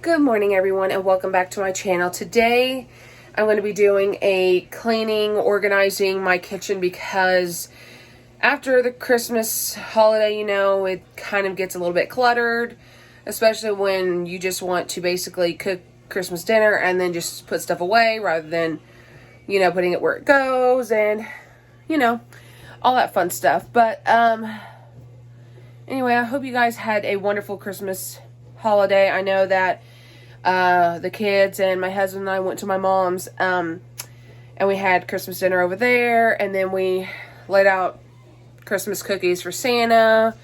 Good morning, everyone, and welcome back to my channel. Today I'm going to be doing a cleaning, organizing my kitchen, because after the Christmas holiday, you know, it kind of gets a little bit cluttered, especially when you just want to basically cook Christmas dinner and then just put stuff away rather than, you know, putting it where it goes and, you know, all that fun stuff. But anyway, I hope you guys had a wonderful Christmas holiday. I know that the kids and my husband and I went to my mom's, and we had Christmas dinner over there, and then we laid out Christmas cookies for Santa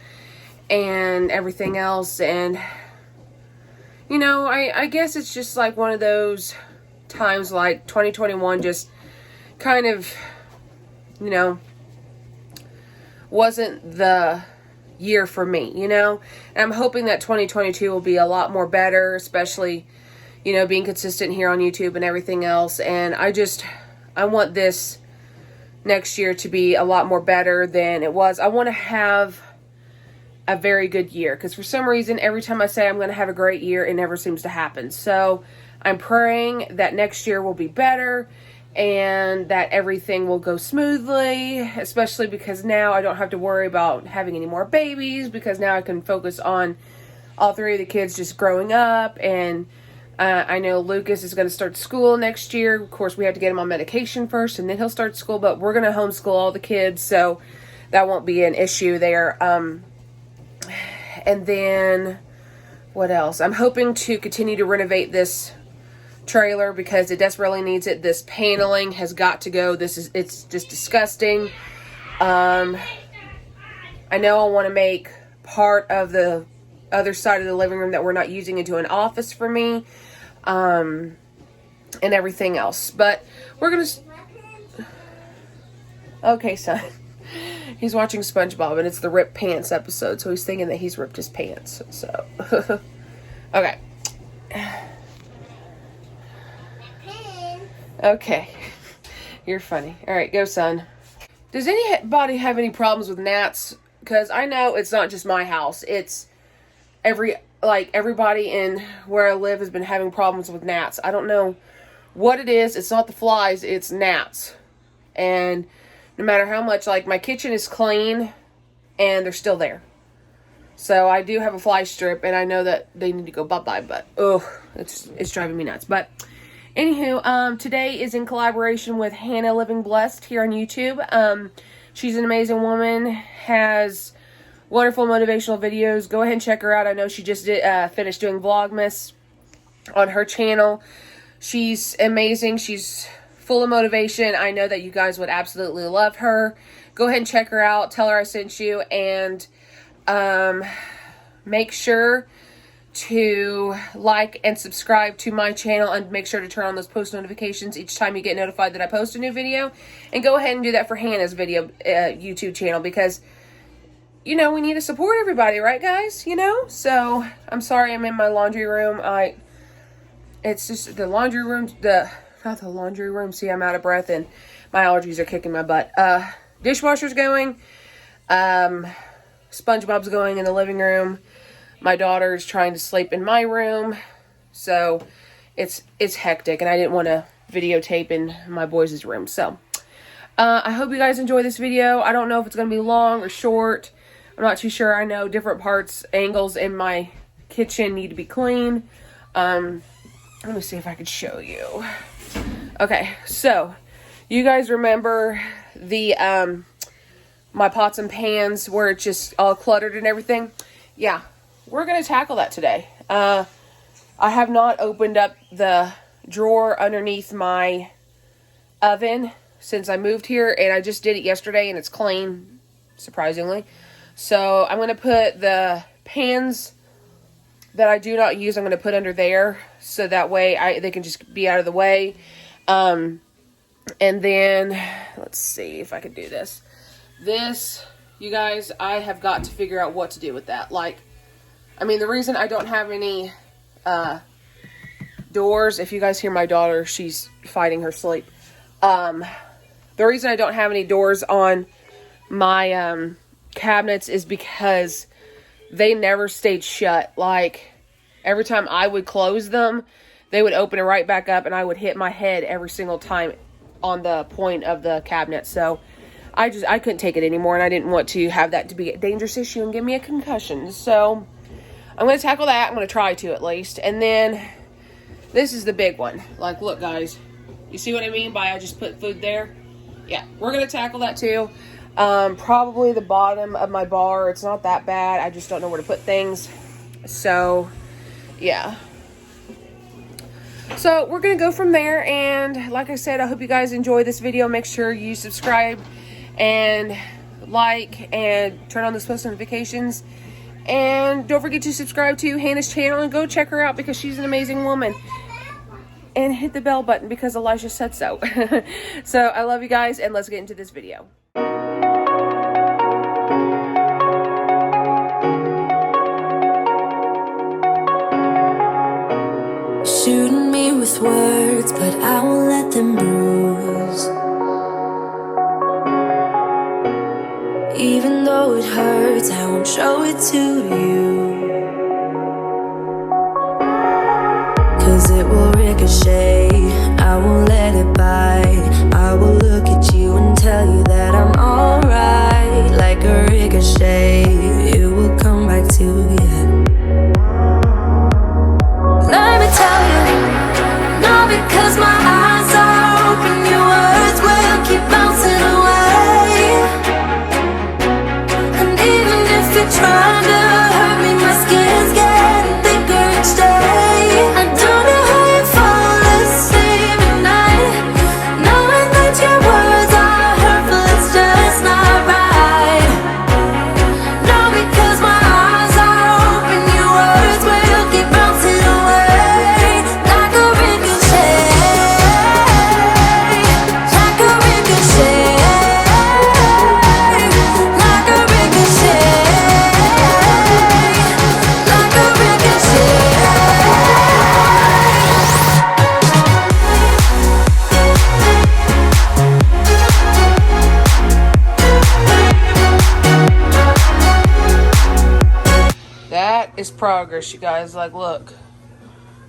and everything else. And you know, I guess it's just like one of those times, like 2021 just kind of, you know, wasn't the year for me, you know. And I'm hoping that 2022 will be a lot more better, especially, you know, being consistent here on YouTube and everything else. And I want this next year to be a lot more better than it was. I want to have a very good year, because for some reason, every time I say I'm going to have a great year, it never seems to happen. So I'm praying that next year will be better and that everything will go smoothly, especially because now I don't have to worry about having any more babies, because now I can focus on all three of the kids just growing up. And I know Lucas is going to start school next year. Of course, we have to get him on medication first, and then he'll start school, but we're going to homeschool all the kids, so that won't be an issue there. And then, what else? I'm hoping to continue to renovate this trailer, because it desperately needs it. This paneling has got to go. It's just disgusting. I know I want to make part of the other side of the living room that we're not using into an office for me, and everything else. But we're gonna okay, son. He's watching SpongeBob, and it's the ripped pants episode, so he's thinking that he's ripped his pants. So okay. Okay, you're funny. All right, go, son. Does anybody have any problems with gnats? Because I know it's not just my house. It's everybody in where I live has been having problems with gnats. I don't know what it is. It's not the flies, it's gnats. And no matter how much, like, my kitchen is clean and they're still there. So I do have a fly strip, and I know that they need to go bye-bye, but it's driving me nuts. But anywho, today is in collaboration with Hannah Living Blessed here on YouTube. She's an amazing woman, has wonderful motivational videos. Go ahead and check her out. I know she just finished doing Vlogmas on her channel. She's amazing. She's full of motivation. I know that you guys would absolutely love her. Go ahead and check her out. Tell her I sent you, and make sure to like and subscribe to my channel, and make sure to turn on those post notifications each time you get notified that I post a new video. And go ahead and do that for Hannah's video YouTube channel, because, you know, we need to support everybody, right, guys? You know? So I'm sorry I'm in my laundry room. It's just the laundry room, not the laundry room. See, I'm out of breath and my allergies are kicking my butt. Dishwasher's going. SpongeBob's going in the living room. My daughter's trying to sleep in my room. So it's hectic, and I didn't want to videotape in my boys' room. So I hope you guys enjoy this video. I don't know if it's going to be long or short. I'm not too sure. I know different angles in my kitchen need to be clean. Let me see if I can show you. Okay, so you guys remember the my pots and pans where it's just all cluttered and everything? Yeah, we're going to tackle that today. I have not opened up the drawer underneath my oven since I moved here, and I just did it yesterday, and it's clean, surprisingly. So I'm going to put the pans that I do not use, I'm going to put under there, so that way they can just be out of the way. And then, let's see if I can do this. This, you guys, I have got to figure out what to do with that. Like, I mean, the reason I don't have any doors, if you guys hear my daughter, she's fighting her sleep. The reason I don't have any doors on my cabinets is because they never stayed shut. Like, every time I would close them, they would open it right back up, and I would hit my head every single time on the point of the cabinet. So I couldn't take it anymore, and I didn't want to have that to be a dangerous issue and give me a concussion. So I'm going to tackle that. I'm going to try to, at least. And then this is the big one. Like, look, guys. You see what I mean by I just put food there? Yeah, we're going to tackle that too. Probably the bottom of my bar. It's not that bad. I just don't know where to put things. So, yeah. So, we're going to go from there. And like I said, I hope you guys enjoy this video. Make sure you subscribe and like and turn on those post notifications. And don't forget to subscribe to Hannah's channel and go check her out because she's an amazing woman. And hit the bell button because Elijah said so. So I love you guys, and let's get into this video. Shooting me with words, but I won't let them bruise. Even though it hurts, I won't show it to you. 'Cause it will ricochet, I won't let it bite. I will look at you and tell you that I'm alright. Like a ricochet, it will come back to you. Let me tell you, not because my eyes are open, your words will keep bouncing away. And even if you're trying to hurt me, my skin's getting thicker each day. I don't know how you fall asleep at night, knowing that your words are hurtful, it's just not right. No, because my eyes are open, your words will keep bouncing away. Like a ricochet, like a ricochet, like a ricochet, like a ricochet. That is progress, you guys. Like, look.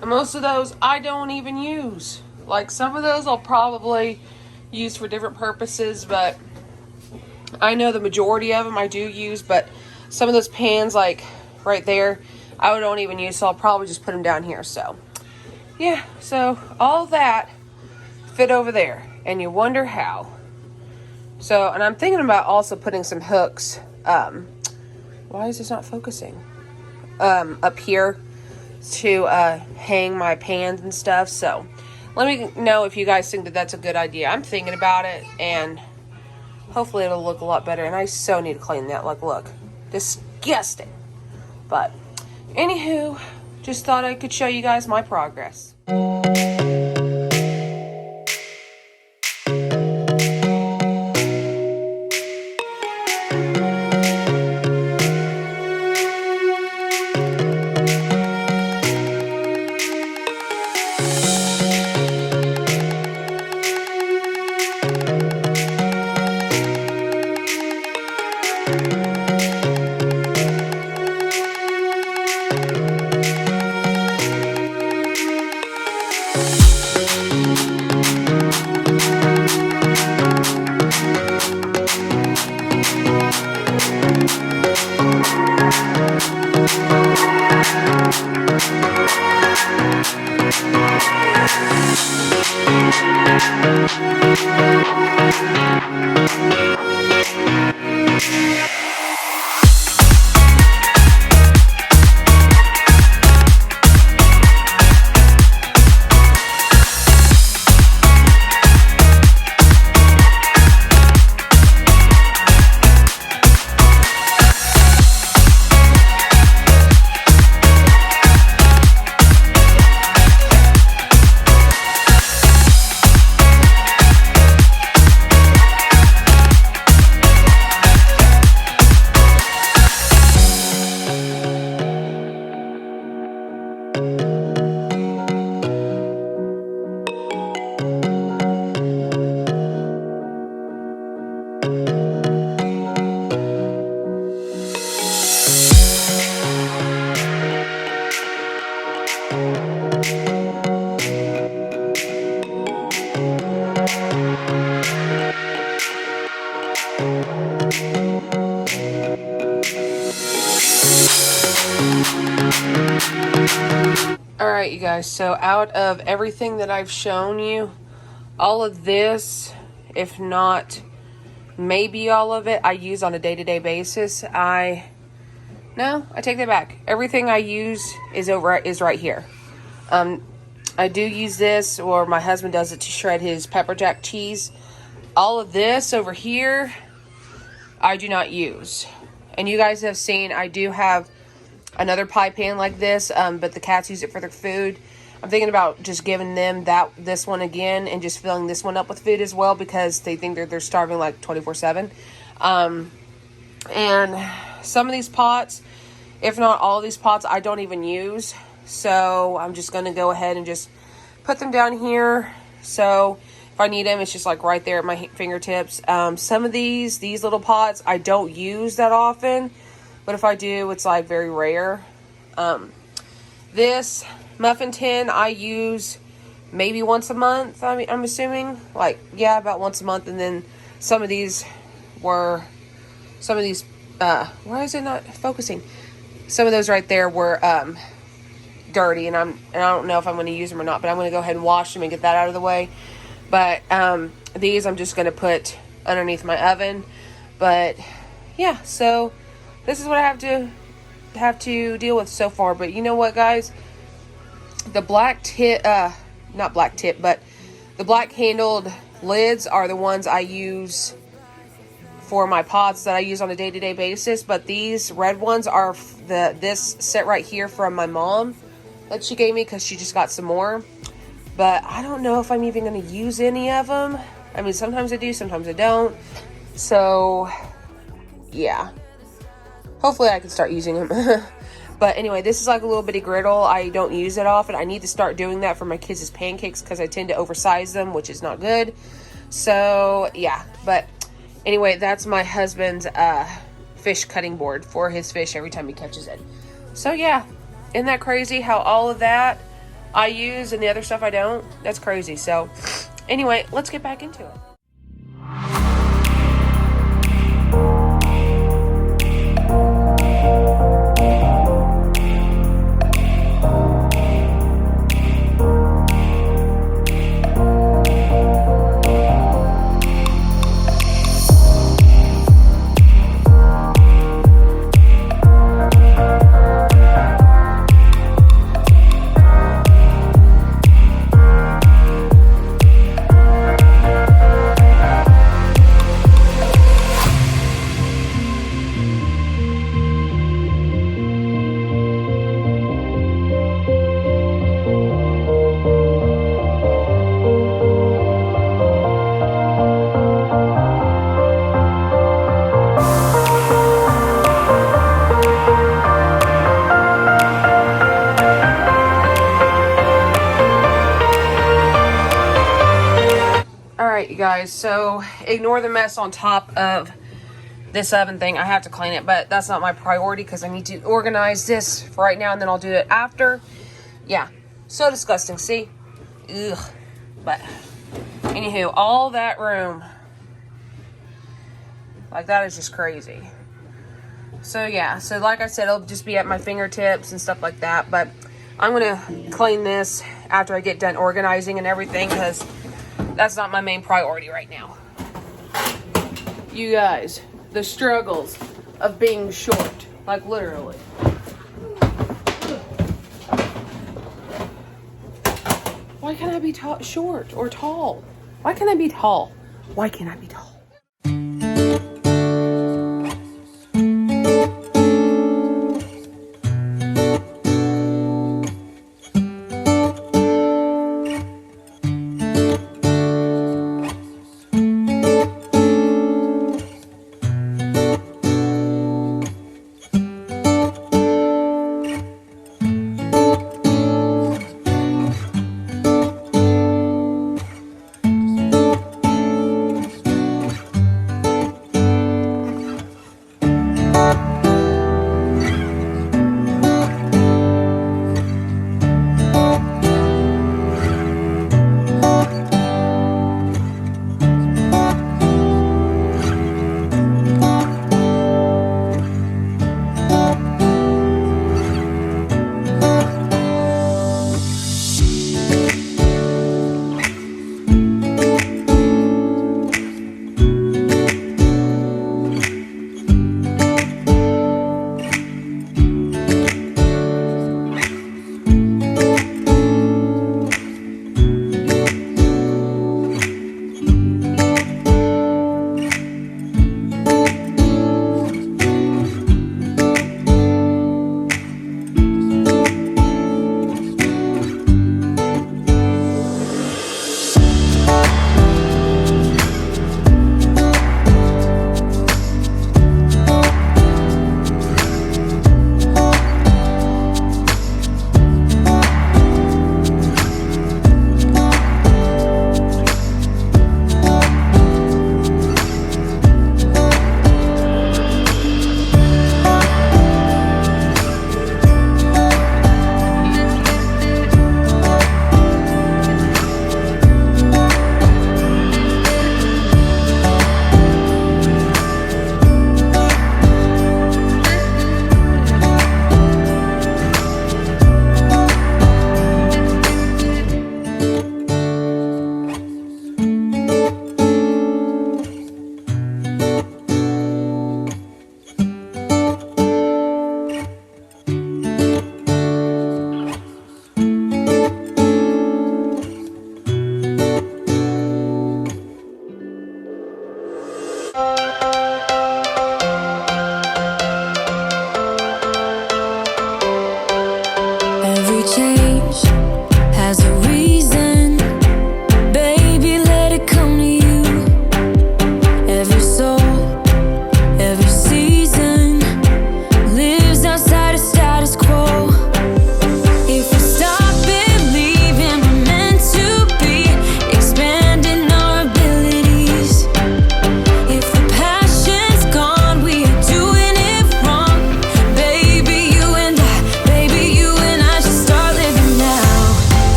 And most of those I don't even use. Like, some of those I'll probably use for different purposes, but I know the majority of them I do use, but some of those pans, like right there, I don't even use, so I'll probably just put them down here. So, yeah. So, all that fit over there, and you wonder how. So, and I'm thinking about also putting some hooks, why is this not focusing? Up here to hang my pans and stuff. So let me know if you guys think that that's a good idea. I'm thinking about it, and hopefully it'll look a lot better. And I so need to clean that. Like, look, disgusting. But anywho, just thought I could show you guys my progress. Alright, you guys, so out of everything that I've shown you, all of this, if not maybe all of it, I use on a day-to-day basis. No, I take that back. Everything I use is right here. I do use this, or my husband does it to shred his pepper jack cheese. All of this over here, I do not use. And you guys have seen, I do have another pie pan like this, but the cats use it for their food. I'm thinking about just giving them this one again and just filling this one up with food as well, because they think they're starving like 24/7. And some of these pots, if not all of these pots, I don't even use. So I'm just going to go ahead and just put them down here. So if I need them, it's just like right there at my fingertips. Some of these little pots, I don't use that often. But if I do, it's like very rare. This muffin tin I use maybe once a month. I'm assuming, like, yeah, about once a month. And then some of these, why is it not focusing? Some of those right there were dirty, and I don't know if I'm going to use them or not. But I'm going to go ahead and wash them and get that out of the way. But these I'm just going to put underneath my oven. But yeah, so this is what I have to deal with so far. But you know what, guys? The black tip, not black tip, but the black handled lids are the ones I use for my pots that I use on a day-to-day basis. But these red ones are this set right here from my mom that she gave me, because she just got some more. But I don't know if I'm even going to use any of them. I mean, sometimes I do, sometimes I don't. So yeah, hopefully I can start using them. But anyway, this is like a little bitty griddle. I don't use it often. I need to start doing that for my kids' pancakes, because I tend to oversize them, which is not good. So yeah, but anyway, that's my husband's fish cutting board for his fish every time he catches it. So yeah, isn't that crazy how all of that I use and the other stuff I don't? That's crazy. So anyway, let's get back into it. Alright, you guys, so ignore the mess on top of this oven thing. I have to clean it, but that's not my priority, because I need to organize this for right now, and then I'll do it after. Yeah, so disgusting, see? Ugh. But anywho, all that room, like, that is just crazy. So yeah, so like I said, it'll just be at my fingertips and stuff like that. But I'm gonna clean this after I get done organizing and everything, because that's not my main priority right now. You guys, the struggles of being short, like literally. Why can't I be short or tall? Why can't I be tall? Why can't I be tall?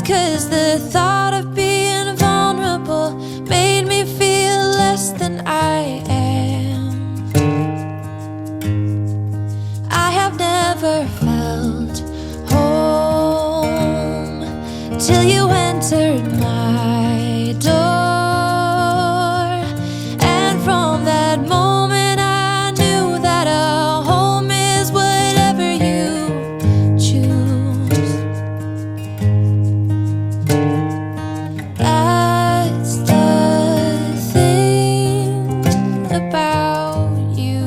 'cause the thought of being vulnerable made me feel less than I am. I have never felt home till you entered my door. And from that moment I knew that a home is whatever you choose. That's the thing about you.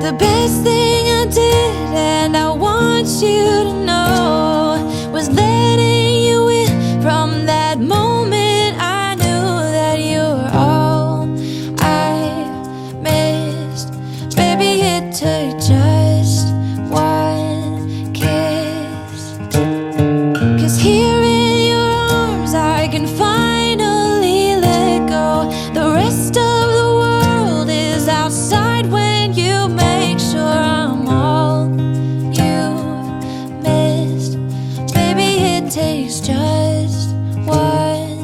The best thing I did, and I want you to know, was letting you in. From that moment I knew that you were all I missed. Baby, it took just one kiss. 'Cause here in your arms I can finally let go. The rest of the world is outside when you make sure I'm all you've missed. Baby, it takes just one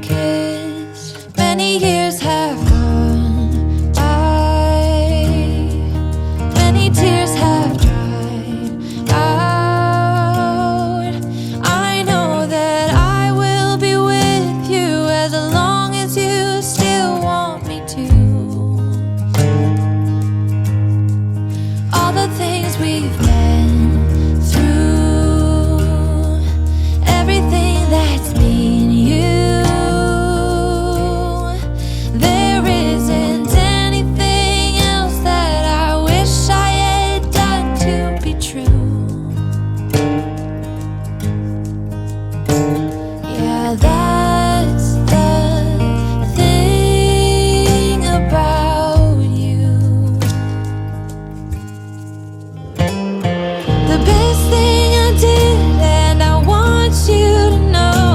kiss. Many years have gone by, many tears have dried out. I know that I will be with you as long as you still want me to. All the things we've been through, everything that's been you, there isn't anything else that I wish I had done to be true. Yeah, that's the thing about you. The best thing I did, and I want you to know,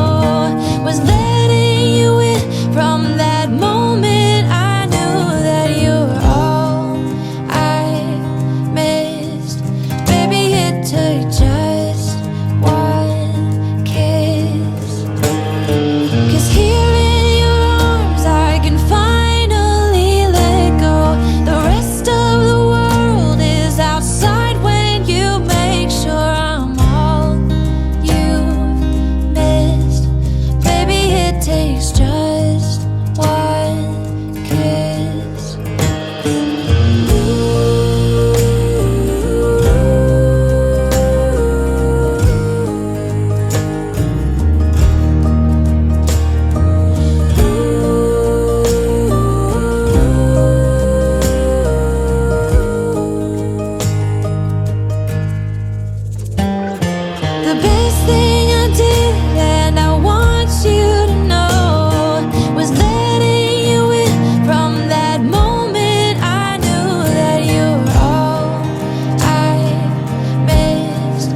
was letting you in. From that moment I knew that you were all I missed. Baby, it took just one kiss. 'Cause here in your arms I can finally let go. The rest of the world is outside when you make sure I'm all you've missed. Baby, it takes just one kiss. The best thing I did, and I want you to know, was letting you in. From that moment I knew that you were all I missed.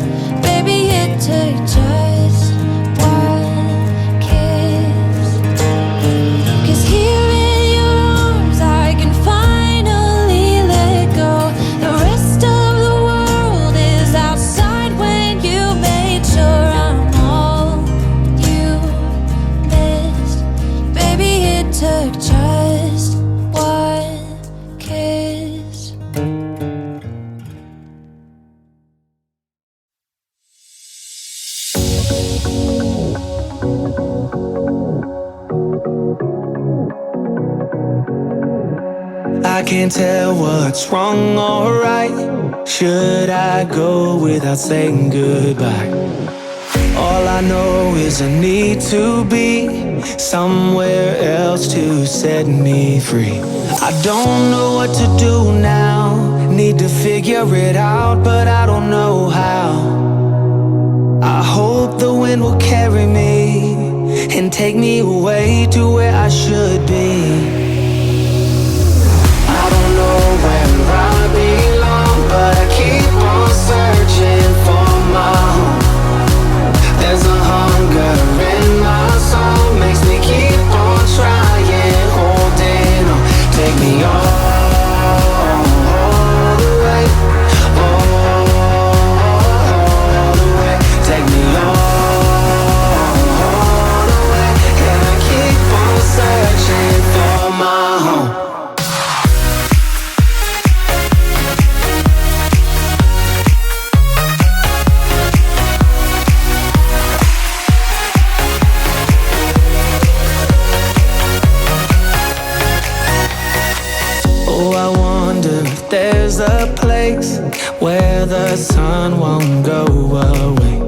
Baby, it took just one kiss. 'Cause here in your arms I can finally let go. The rest of the world is outside when you made sure I'm all you missed. Baby, it took just one kiss. I can't tell what's wrong or right. Should I go without saying goodbye? All I know is I need to be somewhere else to set me free. I don't know what to do now. Need to figure it out, but I don't know how. I hope the wind will carry me and take me away to where I should be. I don't know where I belong, but I keep on searching for my home. There's a hunger in my soul, makes me keep on trying, holding on. Take me all the way, the sun won't go away.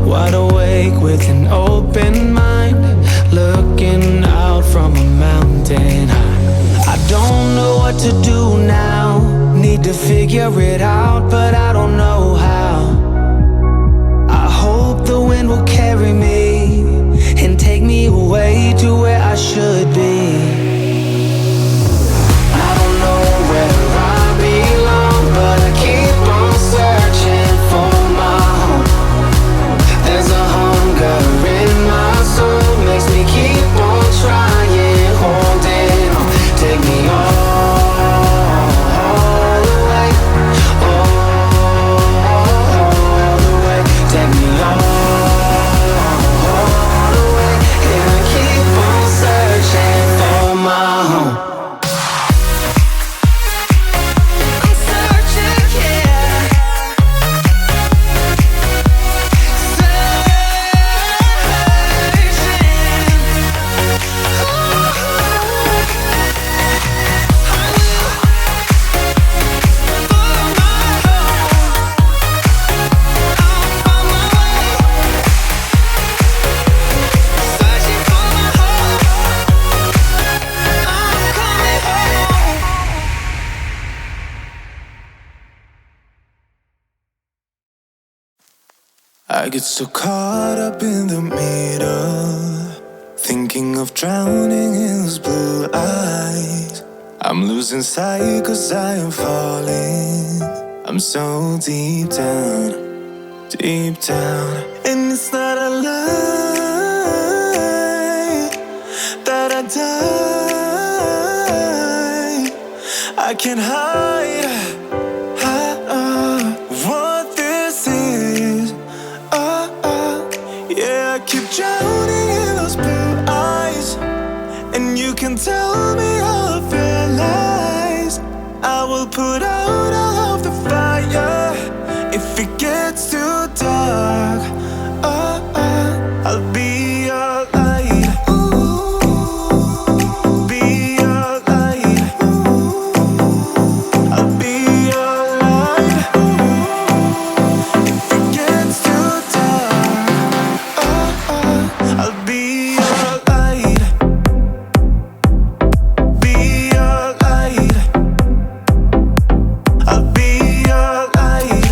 Wide awake with an open mind, looking out from a mountain high. I don't know what to do now, need to figure it out, but I don't know how. I hope the wind will carry me and take me away to where I should be. I don't know where I belong, but I keep on searching for my home. There's a hunger in my soul, makes me keep on trying, holding on. Take me all the way, all the way. Take me all the way, and I keep on searching for my home. I'm searching, yeah. I get so caught up in the middle, thinking of drowning in those blue eyes. I'm losing sight 'cause I am falling. I'm so deep down, deep down. And it's not a lie that I die. I can't hide what this is. Yeah, I keep drowning in those blue eyes, and you can tell me all of your lies. I will put out all of the fire if it gets too dark. I'll be your light. Be your light. I'll be your light. If it gets too dark, I'll be your light. Be your light. I'll be your light.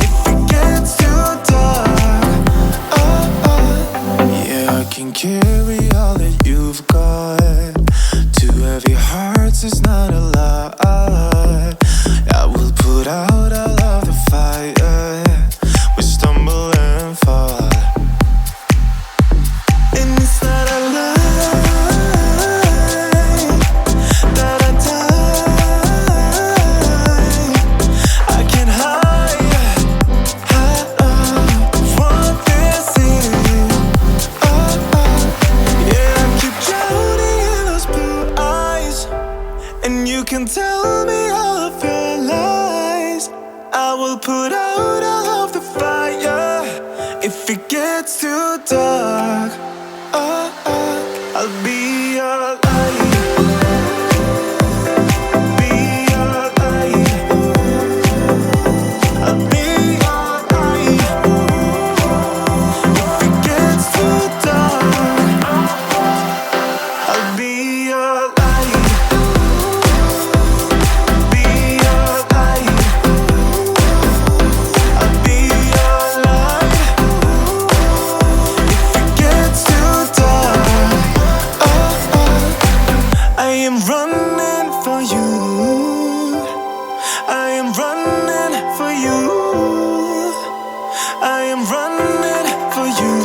If it gets too dark, yeah, I can carry all that you've got. Two heavy hearts is not a lot. I will put out all of the fire. We stumble and fall, and it's not a lie that I die. I can't hide what this is. Yeah, I keep drowning in those blue eyes, and you can tell me all of your lies. I will put out all of the fire if it gets too dark. I'll be your light. Be your light. I'll be your light. If it gets too dark, I'll be your light. Be your light. I'll be your light. If it gets too dark, I am running for you. I am running for you. I am running for you.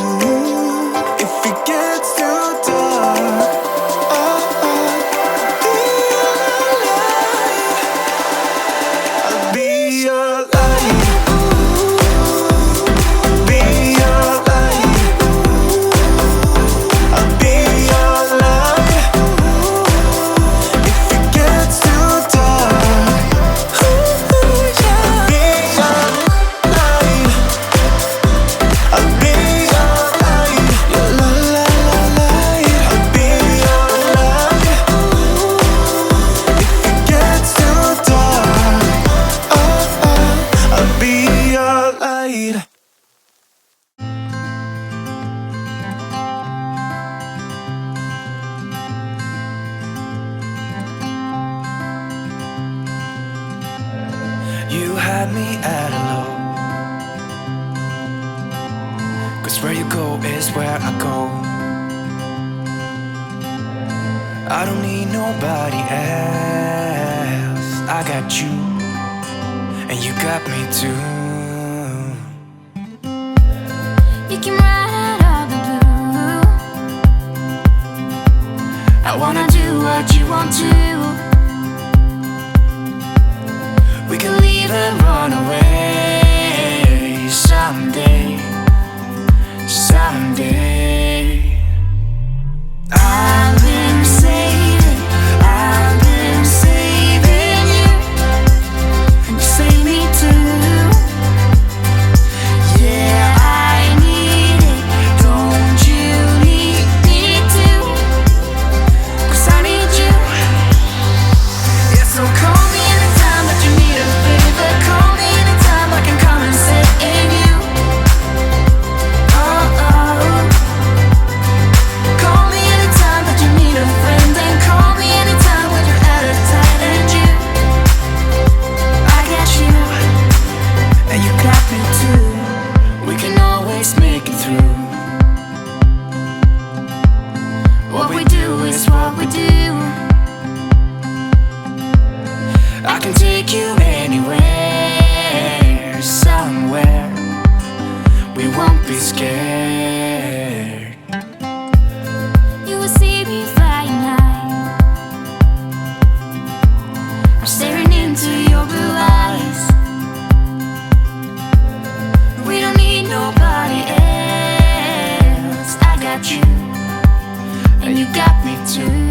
If it gets too dark, be your light. I'll be your light. Be your light. I'll be your light. If it gets too dark, I'll be your light. got me at a low. 'Cause where you go is where I go. I don't need nobody else. I got you, and you got me too. You can ride all the blue. I wanna do what you want to. We can leave and run away someday, someday. I've been saving you, and you save me too. Yeah, I need it, don't you need me too? 'Cause I need you. Yeah, so call me anytime that you need a favor. Call me anytime I can come and sit in you. Oh, oh. Call me anytime that you need a friend. And call me anytime when you're at a tight end. You, I got you, And you got me too. we can always make it through. What we do is what we do. I can take you anywhere, somewhere. We won't be scared. You will see me flying high. I'm staring into your blue eyes. We don't need nobody else. I got you, and you got me too.